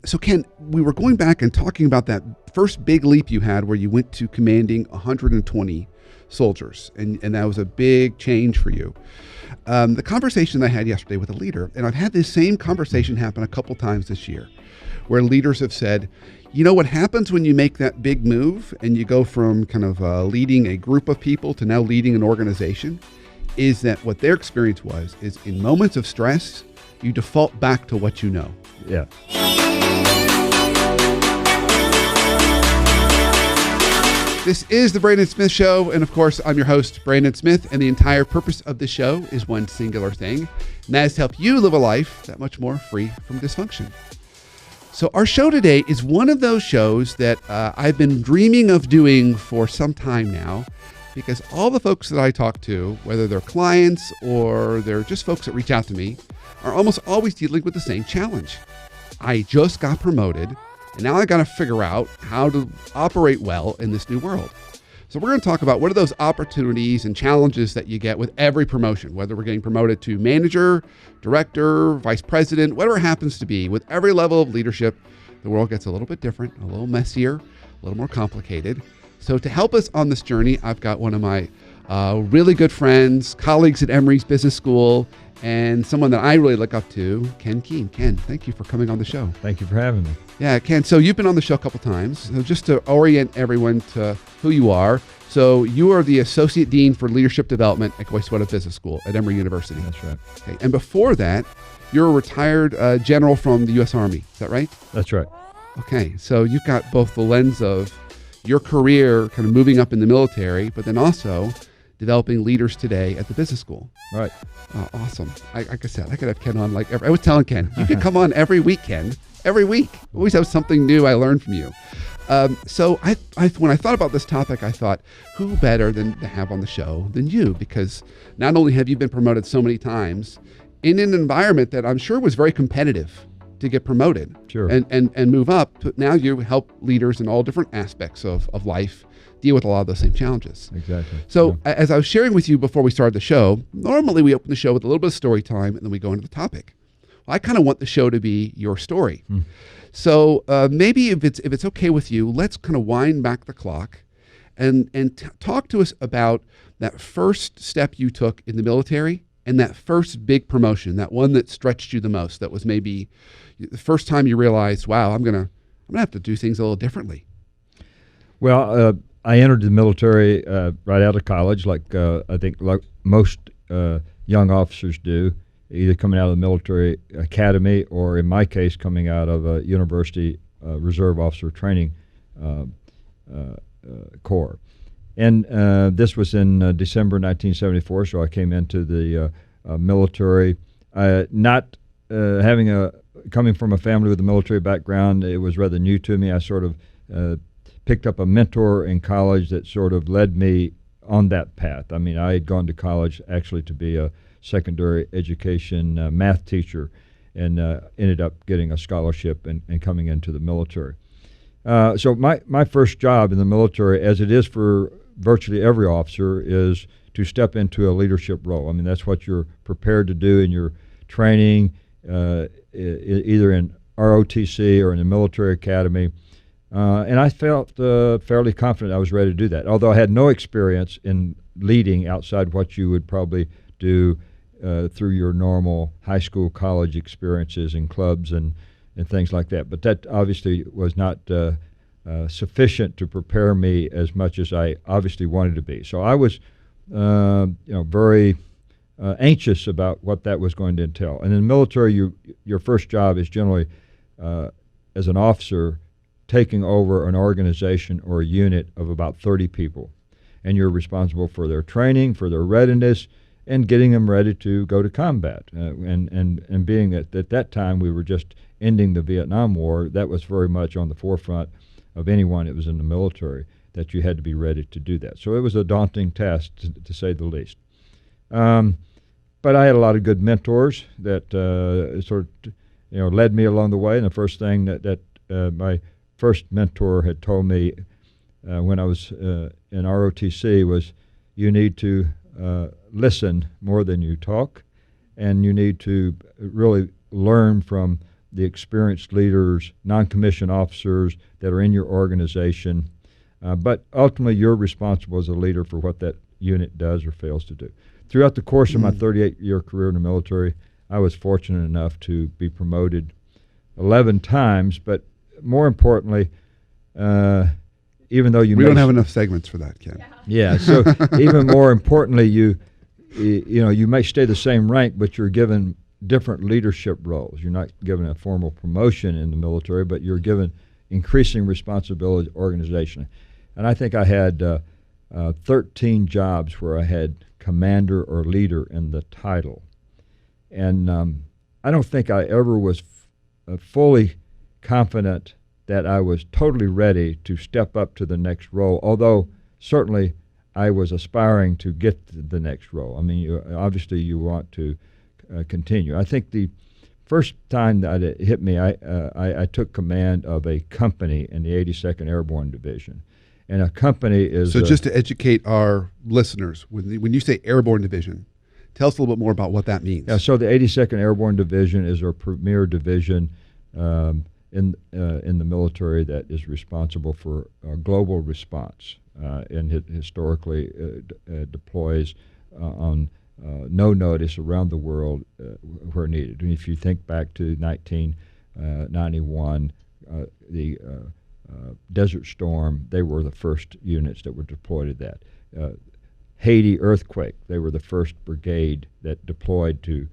So Ken, we were going back and talking about that first big leap you had where you went to commanding 120 soldiers, and that was a big change for you. The conversation I had yesterday with a leader, and I've had this same conversation happen a couple times this year, where leaders have said, you know what happens when you make that big move and you go from kind of leading a group of people to now leading an organization, is that what their experience was is in moments of stress, you default back to what you know. Yeah. This is the Brandon Smith Show, and of course, I'm your host, Brandon Smith, and the entire purpose of the show is one singular thing, and that is to help you live a life that much more free from dysfunction. So our show today is one of those shows that I've been dreaming of doing for some time now, because all the folks that I talk to, whether they're clients or they're just folks that reach out to me, are almost always dealing with the same challenge. I just got promoted, and now I got to figure out how to operate well in this new world. So we're going to talk about what are those opportunities and challenges that you get with every promotion, whether we're getting promoted to manager, director, vice president, whatever it happens to be. With every level of leadership, the world gets a little bit different, a little messier, a little more complicated. So to help us on this journey, I've got one of my really good friends, colleagues at Emory's Business School, and someone that I really look up to, Ken Keene. Ken, thank you for coming on the show. Thank you for having me. Yeah, Ken, so you've been on the show a couple times. So just to orient everyone to who you are, so you are the Associate Dean for Leadership Development at Goizueta Business School at Emory University. That's right. Okay. And before that, you're a retired general from the U.S. Army. Is that right? That's right. Okay, so you've got both the lens of your career kind of moving up in the military, but then also developing leaders today at the business school. Right. Awesome. Like I said, I could have Ken on I was telling Ken, you could come on every week, Ken. Every week. Always have something new I learned from you. So when I thought about this topic, I thought, who better than to have on the show than you? Because not only have you been promoted so many times in an environment that I'm sure was very competitive to get promoted Sure. and move up, but now you help leaders in all different aspects of life deal with a lot of those same challenges. Exactly. So as I was sharing with you before we started the show, normally we open the show with a little bit of story time and then we go into the topic. Well, I kind of want the show to be your story. So maybe if it's okay with you, let's kind of wind back the clock and talk to us about that first step you took in the military and that first big promotion, that one that stretched you the most, that was maybe the first time you realized, wow, I'm gonna have to do things a little differently. Well, I entered the military right out of college, like I think like most young officers do, either coming out of the military academy or, in my case, coming out of a university reserve officer training corps. And this was in December 1974, so I came into the military. Not coming from a family with a military background, it was rather new to me. I sort of picked up a mentor in college that sort of led me on that path. I mean, I had gone to college actually to be a secondary education math teacher and ended up getting a scholarship and coming into the military. So my first job in the military, as it is for virtually every officer, is to step into a leadership role. I mean, that's what you're prepared to do in your training, either in ROTC or in the military academy. And I felt fairly confident I was ready to do that, although I had no experience in leading outside what you would probably do through your normal high school, college experiences in clubs and things like that. But that obviously was not sufficient to prepare me as much as I obviously wanted to be. So I was very anxious about what that was going to entail. And in the military, your first job is generally, as an officer, taking over an organization or a unit of about 30 people. And you're responsible for their training, for their readiness, and getting them ready to go to combat. And being that at that time we were just ending the Vietnam War, that was very much on the forefront of anyone that was in the military, that you had to be ready to do that. So it was a daunting task, to say the least. But I had a lot of good mentors that sort of led me along the way. And the first thing that my first mentor had told me when I was in ROTC was, you need to listen more than you talk, and you need to really learn from the experienced leaders, non-commissioned officers that are in your organization. But ultimately, you're responsible as a leader for what that unit does or fails to do. Throughout the course of my 38-year career in the military, I was fortunate enough to be promoted 11 times, but more importantly, even though we don't have enough segments for that, Ken. Yeah, so even more importantly, you may stay the same rank, but you're given different leadership roles. You're not given a formal promotion in the military, but you're given increasing responsibility organization. And I think I had 13 jobs where I had commander or leader in the title. And I don't think I ever was fully confident that I was totally ready to step up to the next role, although certainly I was aspiring to get to the next role. I mean, obviously you want to continue. I think the first time that it hit me, I took command of a company in the 82nd Airborne Division. And a company is... So just to educate our listeners, when you say Airborne Division, tell us a little bit more about what that means. Yeah, so the 82nd Airborne Division is our premier division in the military that is responsible for global response and historically deploys on no notice around the world where needed. And if you think back to 1991, the Desert Storm, they were the first units that were deployed to that. Haiti earthquake, they were the first brigade that deployed to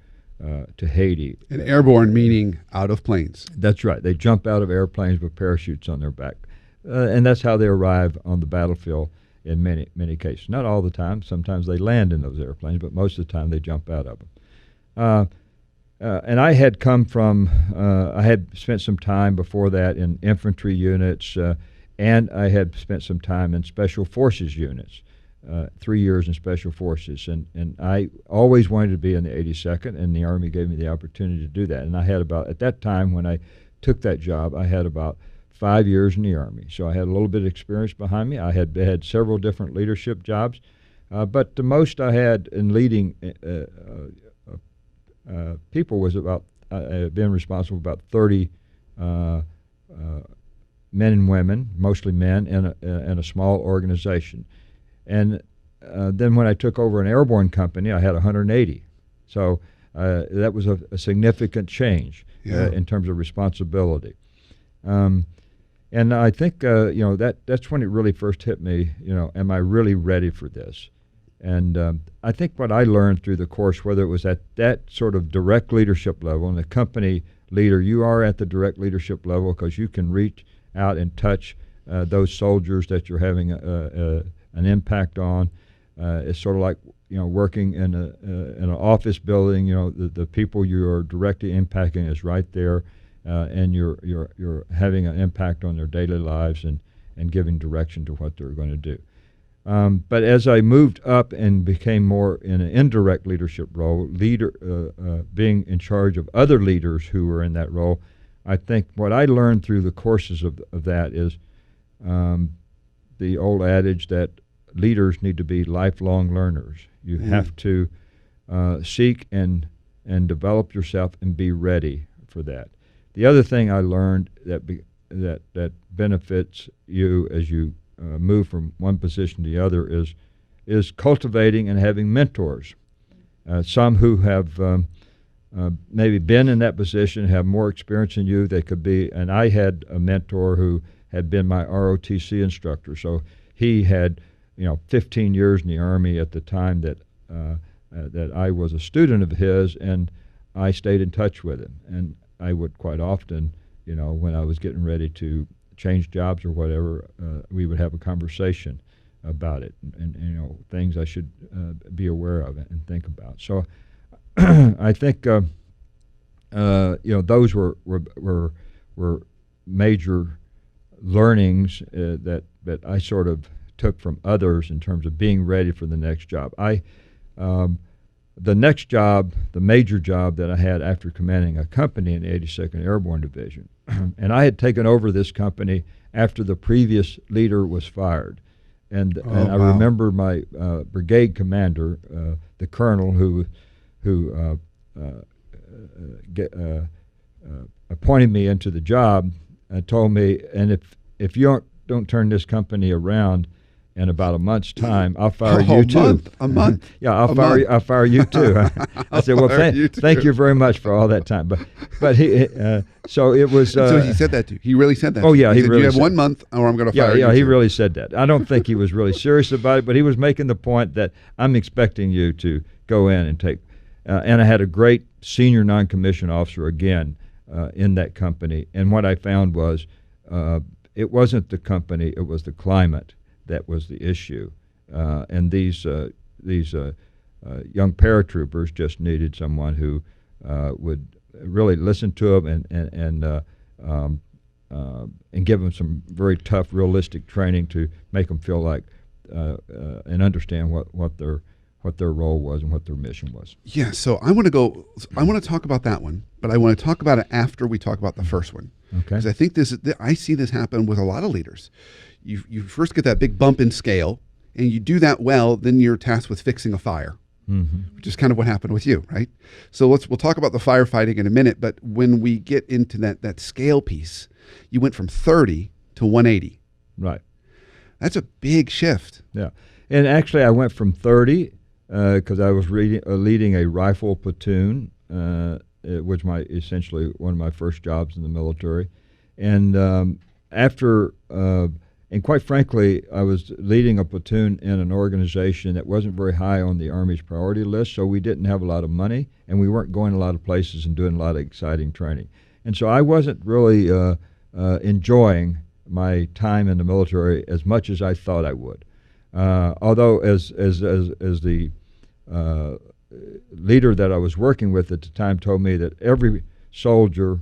Haiti. And airborne meaning out of planes. That's right. They jump out of airplanes with parachutes on their back. And that's how they arrive on the battlefield in many, many cases. Not all the time. Sometimes they land in those airplanes, but most of the time they jump out of them. And I had come from, I had spent some time before that in infantry units, and I had spent some time in special forces units. 3 years in special forces, and I always wanted to be in the 82nd, and the Army gave me the opportunity to do that. And I had about, at that time when I took that job, I had about 5 years in the Army. So I had a little bit of experience behind me. I had had several different leadership jobs, but the most I had in leading people was about, I had been responsible for about 30 men and women, mostly men, in a small organization. And then when I took over an airborne company, I had 180. So that was a significant change in terms of responsibility. And I think, that's when it really first hit me, am I really ready for this? And I think what I learned through the course, whether it was at that sort of direct leadership level, and the company leader, you are at the direct leadership level because you can reach out and touch those soldiers that you're having an impact on. It's sort of like working in an office building. The people you are directly impacting is right there, and you're having an impact on their daily lives and giving direction to what they're going to do. But as I moved up and became more in an indirect leadership role, being in charge of other leaders who were in that role, I think what I learned through the courses of that is the old adage that leaders need to be lifelong learners. You have to seek and develop yourself and be ready for that. The other thing I learned that benefits you as you move from one position to the other is cultivating and having mentors. Some who have maybe been in that position, have more experience than you. They could be, and I had a mentor who had been my ROTC instructor. So he had, 15 years in the Army at the time that I was a student of his, and I stayed in touch with him. And I would quite often, when I was getting ready to change jobs or whatever, we would have a conversation about it and things I should be aware of and think about. So I think those were major learnings that I sort of took from others in terms of being ready for the next job. The next job, the major job that I had after commanding a company in the 82nd Airborne Division, and I had taken over this company after the previous leader was fired. And I remember my brigade commander, the colonel who appointed me into the job, told me, and if you don't turn this company around in about a month's time, I'll fire you too. A month. Yeah, I'll fire you too. I said, well, thank you very much for all that time. But he, so it was. So he said that to you. He really said that. Oh yeah, he said, really. You have 1 month, or I'm going to fire you. Yeah, he too. really said that. I don't think he was really serious about it, but he was making the point that I'm expecting you to go in and take. And I had a great senior non-commissioned officer again in that company. And what I found was it wasn't the company; it was the climate that was the issue. And these young paratroopers just needed someone who would really listen to them and give them some very tough, realistic training to make them feel like and understand what their role was and what their mission was. Yeah, so I want to talk about that one, but I want to talk about it after we talk about the first one. Okay. Because I think I see this happen with a lot of leaders. You first get that big bump in scale, and you do that well, then you're tasked with fixing a fire, which is kind of what happened with you, right? So we'll talk about the firefighting in a minute, but when we get into that scale piece, you went from 30 to 180. Right. That's a big shift. Yeah. And actually I went from 30 because I was leading a rifle platoon, which essentially one of my first jobs in the military. And after and quite frankly, I was leading a platoon in an organization that wasn't very high on the Army's priority list, so we didn't have a lot of money, and we weren't going a lot of places and doing a lot of exciting training. And so I wasn't really enjoying my time in the military as much as I thought I would. Although as the leader that I was working with at the time told me that every soldier,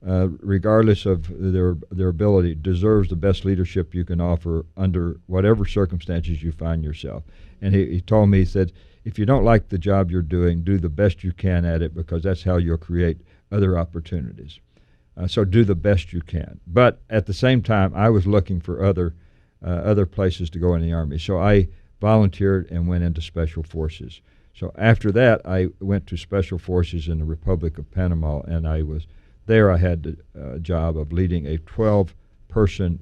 regardless of their ability, deserves the best leadership you can offer under whatever circumstances you find yourself. And he told me, he said, if you don't like the job you're doing, do the best you can at it, because that's how you'll create other opportunities. So do the best you can. But at the same time, I was looking for other places to go in the Army. So I volunteered and went into Special Forces. So after that, I went to Special Forces in the Republic of Panama, and I had the job of leading a 12-person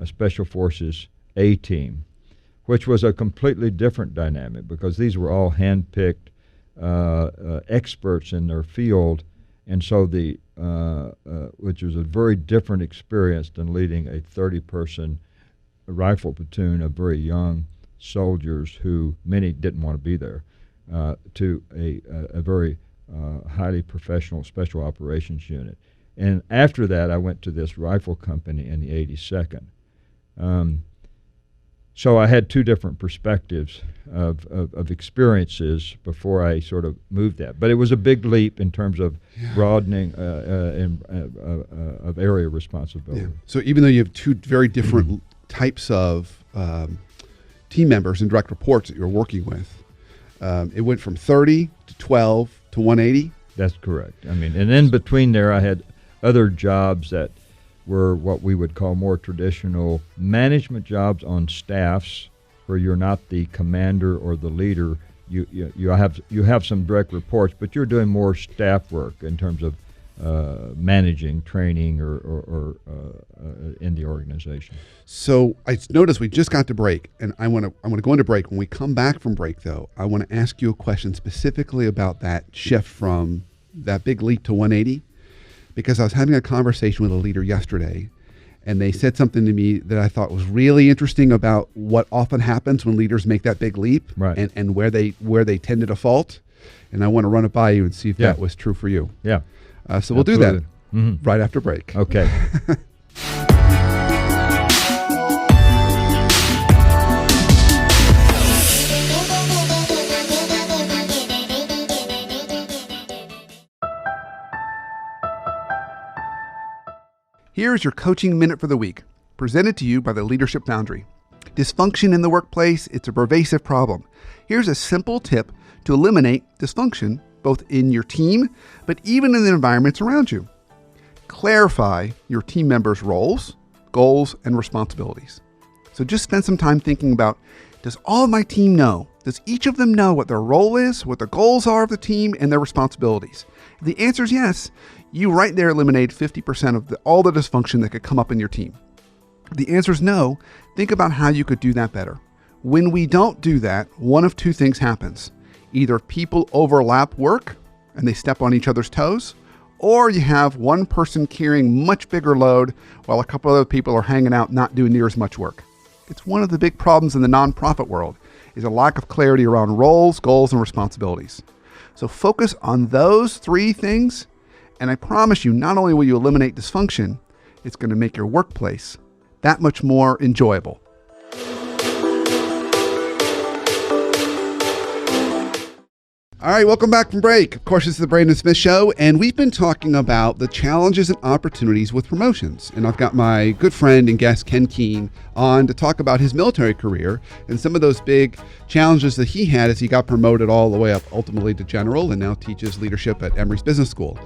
Special Forces A team, which was a completely different dynamic because these were all hand-picked experts in their field, and so which was a very different experience than leading a 30-person rifle platoon of very young soldiers who many didn't want to be there, to a very highly professional special operations unit. And after that, I went to this rifle company in the 82nd. So I had two different perspectives of experiences before I sort of moved that. But it was a big leap in terms of broadening of area responsibility. Yeah. So even though you have two very different types of team members and direct reports that you're working with, it went from 30 to 12 to 180? That's correct. I mean, and in between there, I had other jobs that were what we would call more traditional management jobs on staffs, where you're not the commander or the leader. You have some direct reports, but you're doing more staff work in terms of managing training or in the organization. So I noticed we just got to break, and I want to go into break. When we come back from break, though, I want to ask you a question specifically about that shift from that big leap to 180, because I was having a conversation with a leader yesterday, and they said something to me that I thought was really interesting about what often happens when leaders make that big leap, right, and where they tend to default. And I want to run it by you and see if that was true for you. Yeah. So we'll do that right after break. Okay. Here's your coaching minute for the week, presented to you by the Leadership Foundry. Dysfunction in the workplace, it's a pervasive problem. Here's a simple tip to eliminate dysfunction, both in your team, but even in the environments around you. Clarify your team members' roles, goals, and responsibilities. So just spend some time thinking about, does all of my team know Does each of them know what their role is, what the goals are of the team, and their responsibilities? If the answer is yes, you right there eliminate 50% of all the dysfunction that could come up in your team. If the answer is no, think about how you could do that better. When we don't do that, one of two things happens. Either people overlap work and they step on each other's toes, or you have one person carrying much bigger load while a couple other people are hanging out not doing near as much work. It's one of the big problems in the nonprofit world is a lack of clarity around roles, goals, and responsibilities. So focus on those three things, and I promise you, not only will you eliminate dysfunction, it's going to make your workplace that much more enjoyable. All right, welcome back from break. Of course, this is the Brandon Smith Show, and we've been talking about the challenges and opportunities with promotions. And I've got my good friend and guest, Ken Keene, on to talk about his military career and some of those big challenges that he had as he got promoted all the way up ultimately to general and now teaches leadership at Emory's Business School.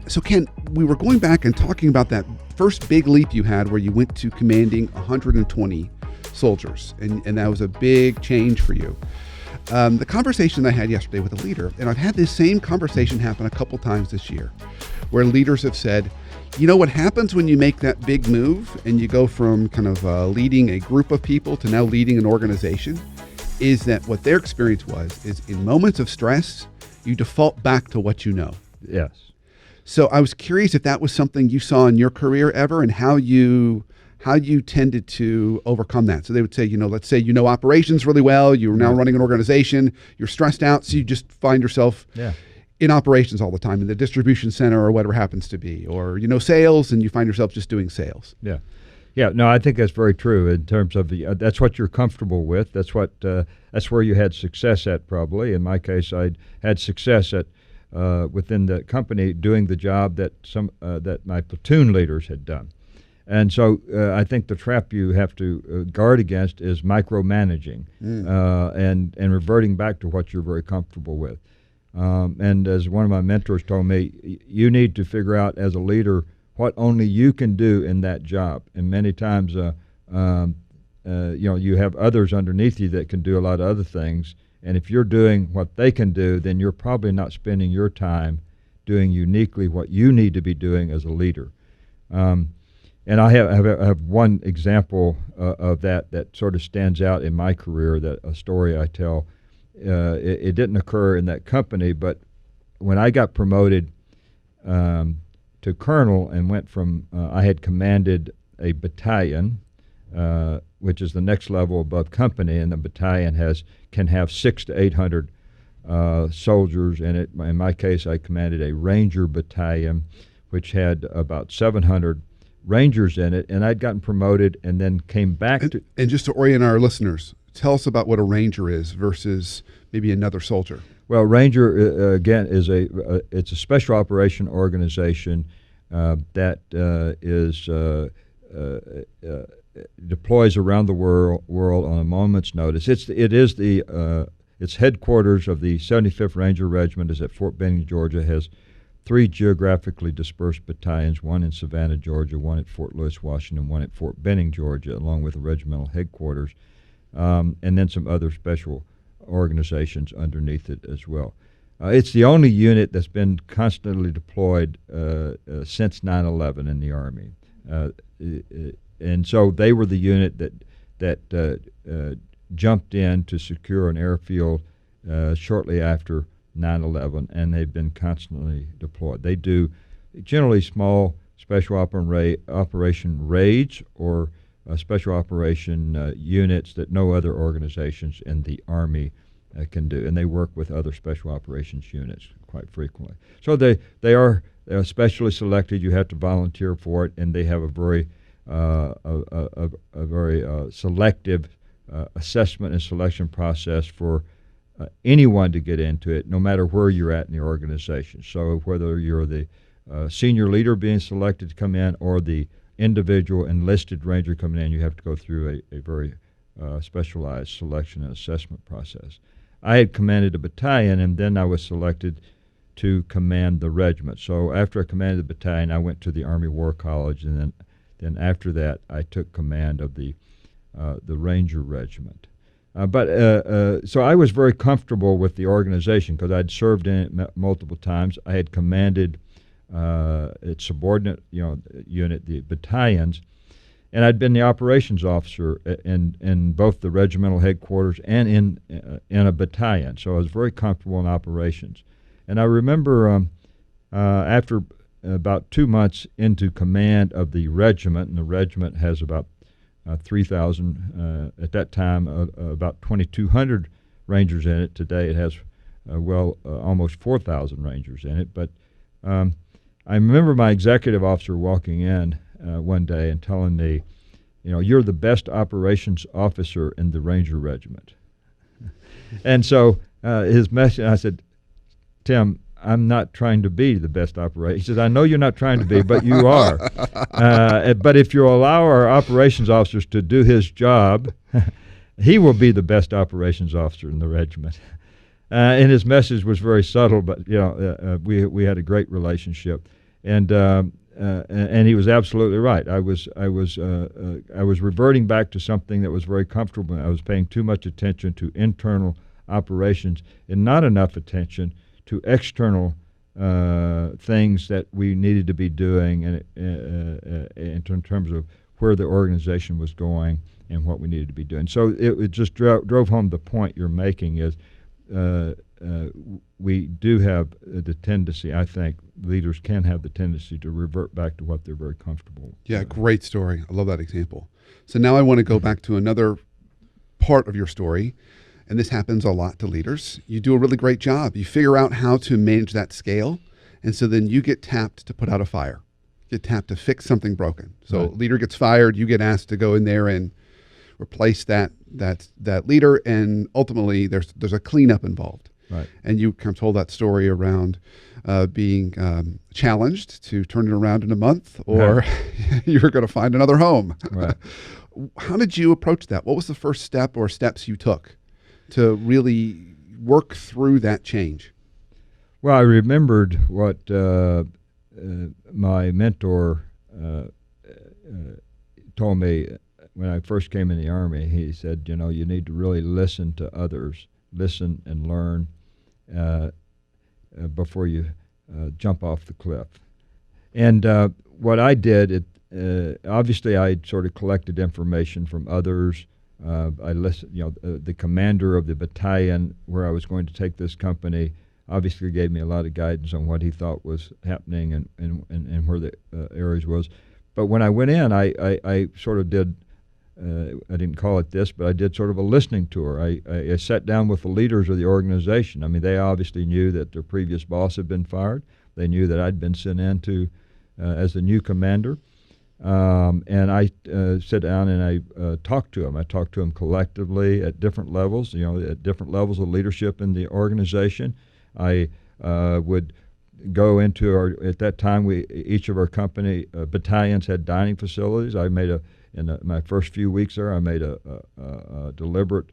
So Ken, we were going back and talking about that first big leap you had where you went to commanding 120 soldiers, and that was a big change for you. The conversation I had yesterday with a leader, and I've had this same conversation happen a couple times this year, where leaders have said, you know what happens when you make that big move and you go from kind of leading a group of people to now leading an organization, is that what their experience was is in moments of stress, you default back to what you know. Yes. So I was curious if that was something you saw in your career ever and how you tended to overcome that. So they would say, let's say you know operations really well, you're now running an organization, you're stressed out, so you just find yourself in operations all the time, in the distribution center or whatever happens to be, or sales, and you find yourself just doing sales. Yeah, no, I think that's very true in terms of that's what you're comfortable with. That's where you had success at probably. In my case, I had success at within the company doing the job that that my platoon leaders had done. And so I think the trap you have to guard against is micromanaging and reverting back to what you're very comfortable with. And as one of my mentors told me, you need to figure out as a leader what only you can do in that job. And many times, you have others underneath you that can do a lot of other things. And if you're doing what they can do, then you're probably not spending your time doing uniquely what you need to be doing as a leader. And I have one example of that sort of stands out in my career, that a story I tell. It didn't occur in that company, but when I got promoted to colonel and went from, I had commanded a battalion, which is the next level above company, and the battalion can have 600 to 800 soldiers in it. In my case, I commanded a Ranger battalion, which had about 700 Rangers in it, and I'd gotten promoted and then came back to... And just to orient our listeners, tell us about what a Ranger is versus maybe another soldier. Well, Ranger, again, is it's a special operation organization that deploys around the world on a moment's notice. Its headquarters of the 75th Ranger Regiment is at Fort Benning, Georgia. Has 3 geographically dispersed battalions, one in Savannah, Georgia, one at Fort Lewis, Washington, one at Fort Benning, Georgia, along with the regimental headquarters, and then some other special organizations underneath it as well. It's the only unit that's been constantly deployed since 9/11 in the Army. And so they were the unit that jumped in to secure an airfield shortly after 9/11, and they've been constantly deployed. They do generally small special operation raids or special operation units that no other organizations in the Army can do, and they work with other special operations units quite frequently. So they are specially selected. You have to volunteer for it, and they have a very selective assessment and selection process for anyone to get into it, no matter where you're at in the organization. So whether you're the senior leader being selected to come in or the individual enlisted Ranger coming in, you have to go through a very specialized selection and assessment process. I had commanded a battalion, and then I was selected to command the regiment. So after I commanded the battalion, I went to the Army War College, and then after that, I took command of the Ranger Regiment. So I was very comfortable with the organization because I'd served in it multiple times. I had commanded its subordinate, unit, the battalions, and I'd been the operations officer in both the regimental headquarters and in a battalion. So I was very comfortable in operations. And I remember after about 2 months into command of the regiment, and the regiment has about 3,000 at that time, about 2,200 Rangers in it. Today it has almost 4,000 Rangers in it. But I remember my executive officer walking in one day and telling me, you're the best operations officer in the Ranger Regiment. And so his message, I said, Tim, I'm not trying to be the best operator. He says, I know you're not trying to be, but you are. But if you allow our operations officers to do his job, he will be the best operations officer in the regiment. And his message was very subtle, but we had a great relationship, and he was absolutely right. I was reverting back to something that was very comfortable. I was paying too much attention to internal operations and not enough attention to external things that we needed to be doing, in terms of where the organization was going and what we needed to be doing. So it just drove home the point you're making is we do have the tendency, I think, leaders can have the tendency to revert back to what they're very comfortable with. Yeah, great story. I love that example. So now I want to go back to another part of your story. And this happens a lot to leaders. You do a really great job. You figure out how to manage that scale. And so then you get tapped to put out a fire. Get tapped to fix something broken. So Right. Leader gets fired. You get asked to go in there and replace that leader. And ultimately there's a cleanup involved. Right. And you kind of told that story around being challenged to turn it around in a month, or you're going to find another home. Right. How did you approach that? What was the first step or steps you took to really work through that change? Well, I remembered what my mentor told me when I first came in the Army. He said, you need to really listen to others, listen and learn before you jump off the cliff. And what I did, obviously I sort of collected information from others. I listened, the commander of the battalion where I was going to take this company obviously gave me a lot of guidance on what he thought was happening and where the areas was. But when I went in, I sort of did, I didn't call it this, but I did sort of a listening tour. I sat down with the leaders of the organization. I mean, they obviously knew that their previous boss had been fired. They knew that I'd been sent in as the new commander. And I sat down and I talked to them. I talked to them collectively at different levels, at different levels of leadership in the organization. I would go into at that time, each of our company battalions had dining facilities. I made in my first few weeks there, I made a deliberate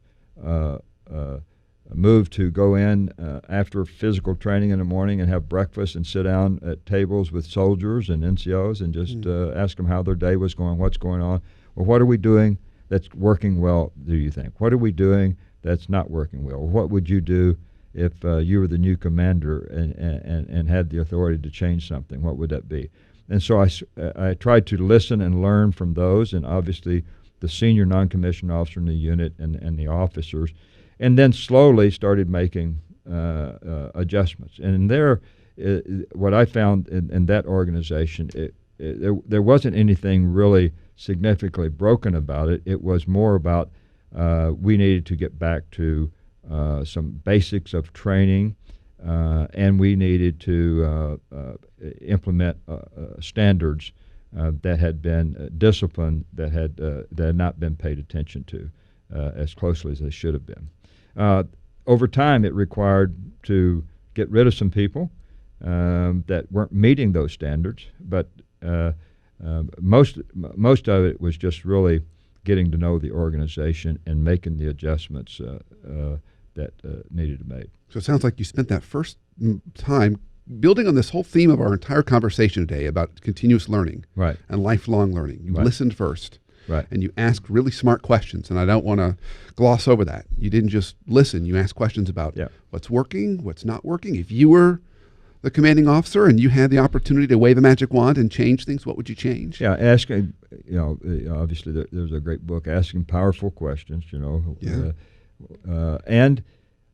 move to go in after physical training in the morning and have breakfast and sit down at tables with soldiers and NCOs and just ask them how their day was going, what's going on. Well, what are we doing that's working well, do you think? What are we doing that's not working well? What would you do if you were the new commander and had the authority to change something? What would that be? And so I tried to listen and learn from those, and obviously the senior non-commissioned officer in the unit and the officers, and then slowly started making adjustments. And there, what I found in that organization, there wasn't anything really significantly broken about it. It was more about we needed to get back to some basics of training, and we needed to implement standards that had been discipline that had not been paid attention to as closely as they should have been. Over time, it required to get rid of some people that weren't meeting those standards, but most of it was just really getting to know the organization and making the adjustments that needed to be made. So it sounds like you spent that first time building on this whole theme of our entire conversation today about continuous learning, Right. and lifelong learning. You Right. listened first. Right. And you asked really smart questions, and I don't want to gloss over that. You didn't just listen. You asked questions about what's working, what's not working. If you were the commanding officer and you had the opportunity to wave a magic wand and change things, what would you change? Yeah, asking, obviously there's a great book, Asking Powerful Questions, and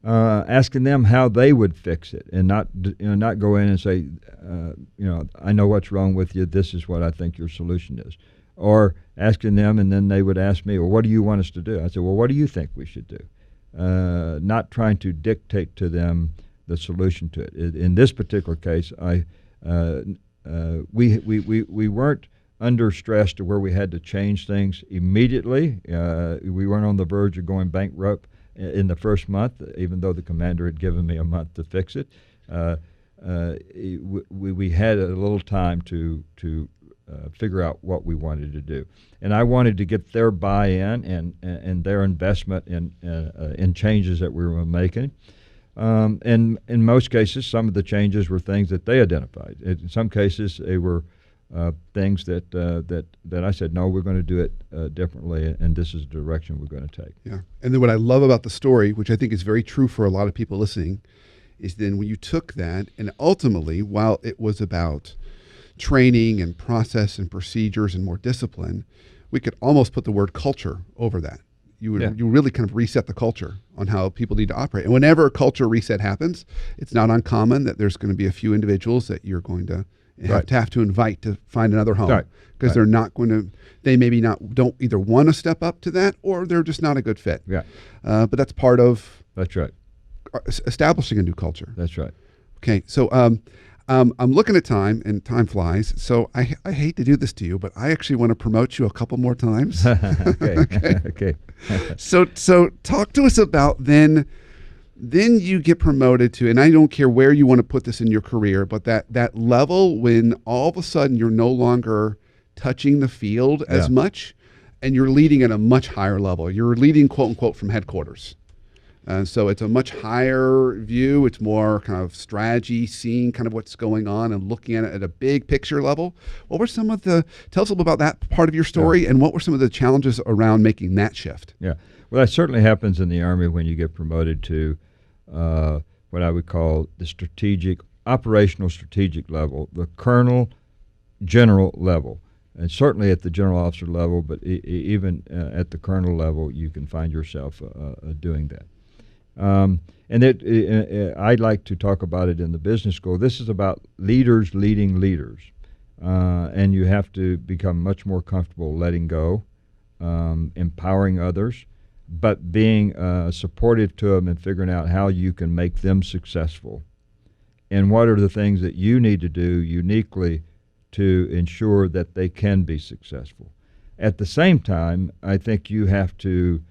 asking them how they would fix it, and not go in and say, I know what's wrong with you. This is what I think your solution is. Or asking them, and then they would ask me, well, what do you want us to do? I said, well, what do you think we should do? Not trying to dictate to them the solution to it. In this particular case, we weren't under stress to where we had to change things immediately. We weren't on the verge of going bankrupt in the first month, even though the commander had given me a month to fix it. We had a little time to figure out what we wanted to do, and I wanted to get their buy-in and their investment in changes that we were making. And in most cases, some of the changes were things that they identified. In some cases, they were things that I said, no, we're going to do it differently, and this is the direction we're going to take. Yeah. And then what I love about the story, which I think is very true for a lot of people listening, is then when you took that, and ultimately, while it was about training and process and procedures and more discipline, we could almost put the word culture over that. You really kind of reset the culture on how people need to operate. And whenever a culture reset happens, it's not uncommon that there's going to be a few individuals that you're going to have to invite to find another home, because they're not going to, they maybe don't either want to step up to that, or they're just not a good fit. Yeah. But that's part of establishing a new culture. That's right. Okay. So I'm looking at time, and time flies. So I hate to do this to you, but I actually want to promote you a couple more times. Okay. So talk to us about then you get promoted to, and I don't care where you want to put this in your career, but that level when all of a sudden you're no longer touching the field as much, and you're leading at a much higher level. You're leading, quote unquote, from headquarters. So it's a much higher view. It's more kind of strategy, seeing kind of what's going on and looking at it at a big picture level. What were some of tell us a little about that part of your story, and what were some of the challenges around making that shift? Yeah. Well, that certainly happens in the Army when you get promoted to what I would call the operational strategic level, the colonel, general level. And certainly at the general officer level, but even at the colonel level, you can find yourself doing that. I'd like to talk about it in the business school. This is about leaders leading leaders. And you have to become much more comfortable letting go, empowering others, but being supportive to them and figuring out how you can make them successful. And what are the things that you need to do uniquely to ensure that they can be successful. At the same time, I think you have to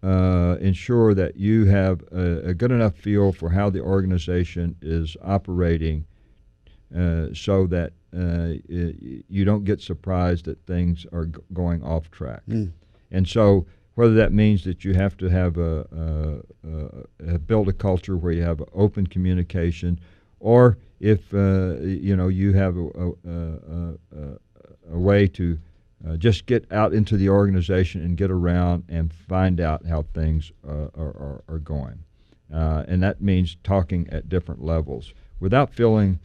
ensure that you have a good enough feel for how the organization is operating so that you don't get surprised that things are going off track. And so whether that means that you have to have build a culture where you have open communication, or if you have a way to just get out into the organization and get around and find out how things are going, and that means talking at different levels without the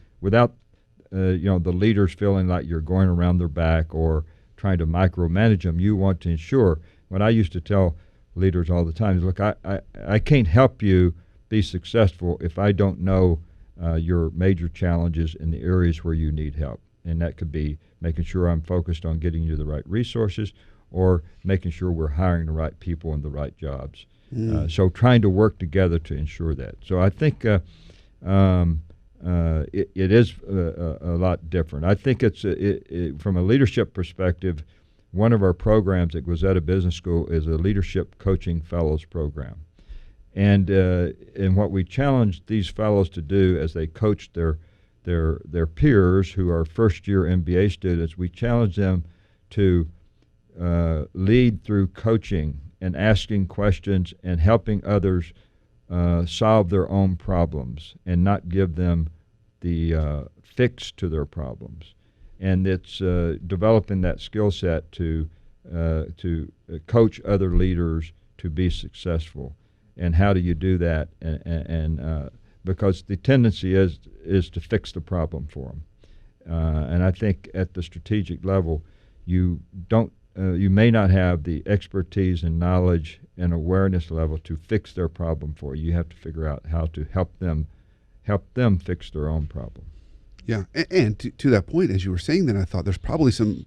leaders feeling like you're going around their back or trying to micromanage them. You want to ensure. What I used to tell leaders all the time is, look, I can't help you be successful if I don't know your major challenges in the areas where you need help. And that could be making sure I'm focused on getting you the right resources, or making sure we're hiring the right people in the right jobs. So trying to work together to ensure that. So I think it is a lot different. I think it's from a leadership perspective, one of our programs at Guazetta Business School is a Leadership Coaching Fellows program. And what we challenge these fellows to do as they coach their peers who are first-year MBA students, we challenge them to lead through coaching and asking questions and helping others solve their own problems and not give them the fix to their problems. And it's developing that skill set to coach other leaders to be successful. And how do you do that? And because the tendency is to fix the problem for them. And I think at the strategic level, you may not have the expertise and knowledge and awareness level to fix their problem for you. You have to figure out how to help them fix their own problem. Yeah, and to that point, as you were saying that, I thought there's probably some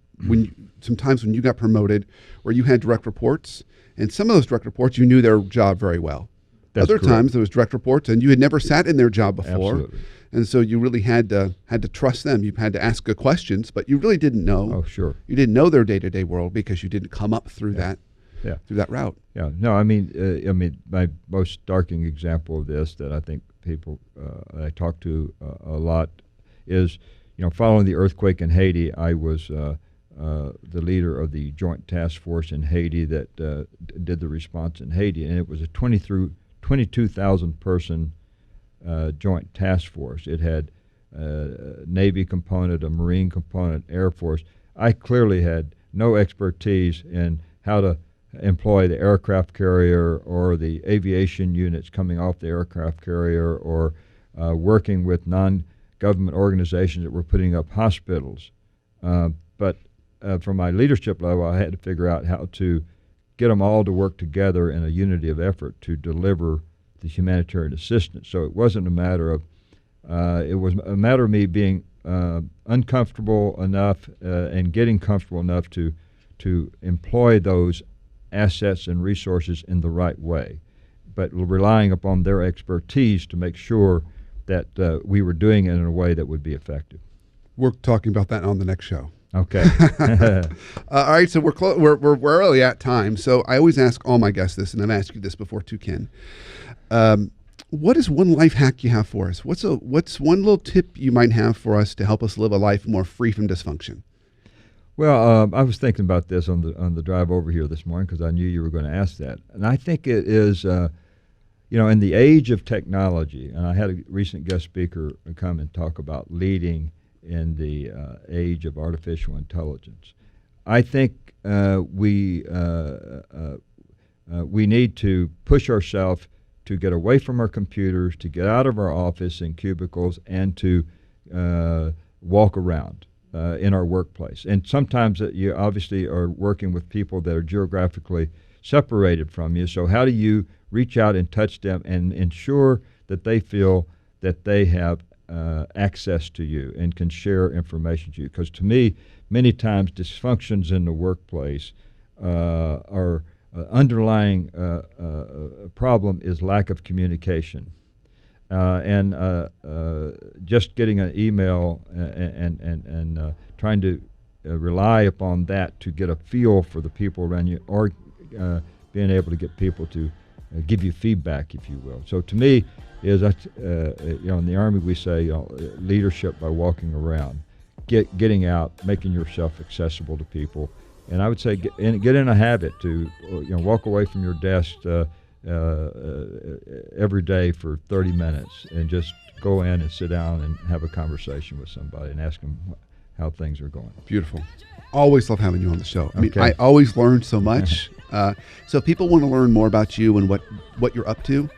times when you got promoted where you had direct reports, and some of those direct reports you knew their job very well. That's Other correct. times there was direct reports and you had never sat in their job before. Absolutely. And so you really had to trust them. You had to ask good questions, but you really didn't know. Oh, sure. You didn't know their day-to-day world because you didn't come up through Yeah. through that route. Yeah. No, I mean, my most starking example of this that I think people I talk to a lot is, following the earthquake in Haiti, I was the leader of the Joint Task Force in Haiti that did the response in Haiti, and it was a 22,000 person Joint Task Force. It had a Navy component, a Marine component, Air Force. I clearly had no expertise in how to employ the aircraft carrier or the aviation units coming off the aircraft carrier or working with non-government organizations that were putting up hospitals. But from my leadership level, I had to figure out how to get them all to work together in a unity of effort to deliver the humanitarian assistance. So it wasn't a matter of, it was a matter of me being uncomfortable enough and getting comfortable enough to employ those assets and resources in the right way, but relying upon their expertise to make sure that we were doing it in a way that would be effective. We're talking about that on the next show. Okay. All right, so we're early at time. So I always ask all my guests this, and I've asked you this before too, Ken. What is one life hack you have for us? What's one little tip you might have for us to help us live a life more free from dysfunction? Well, I was thinking about this on the drive over here this morning because I knew you were going to ask that, and I think it is, in the age of technology, and I had a recent guest speaker come and talk about leading in the age of artificial intelligence. I think we need to push ourselves to get away from our computers, to get out of our office and cubicles, and to walk around in our workplace. And sometimes you obviously are working with people that are geographically separated from you. So how do you reach out and touch them and ensure that they feel that they have access to you and can share information to you? Because to me, many times dysfunctions in the workplace are underlying problem is lack of communication. And just getting an email and trying to rely upon that to get a feel for the people around you, or being able to get people to give you feedback, if you will. So to me, is in the Army we say leadership by walking around, getting out, making yourself accessible to people. And I would say get in a habit to walk away from your desk every day for 30 minutes and just go in and sit down and have a conversation with somebody and ask them how things are going. Beautiful. Always love having you on the show. I mean, Okay. I always learn so much. So if people want to learn more about you and what you're up to,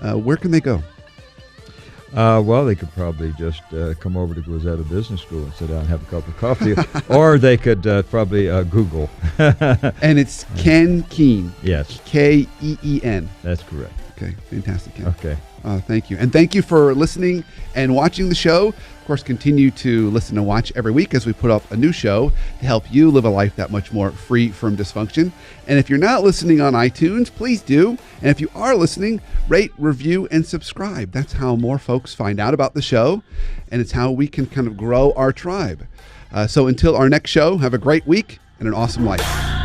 where can they go? Well, they could probably just come over to Guazetta Business School and sit down and have a cup of coffee, or they could probably Google. And it's Ken Keen. Yes, Keen. that's correct. Okay, fantastic, Ken. Okay. Thank you. And thank you for listening and watching the show. Of course, continue to listen and watch every week as we put up a new show to help you live a life that much more free from dysfunction. And if you're not listening on iTunes, please do. And if you are listening, rate, review, and subscribe. That's how more folks find out about the show, and it's how we can kind of grow our tribe. So until our next show, have a great week and an awesome life.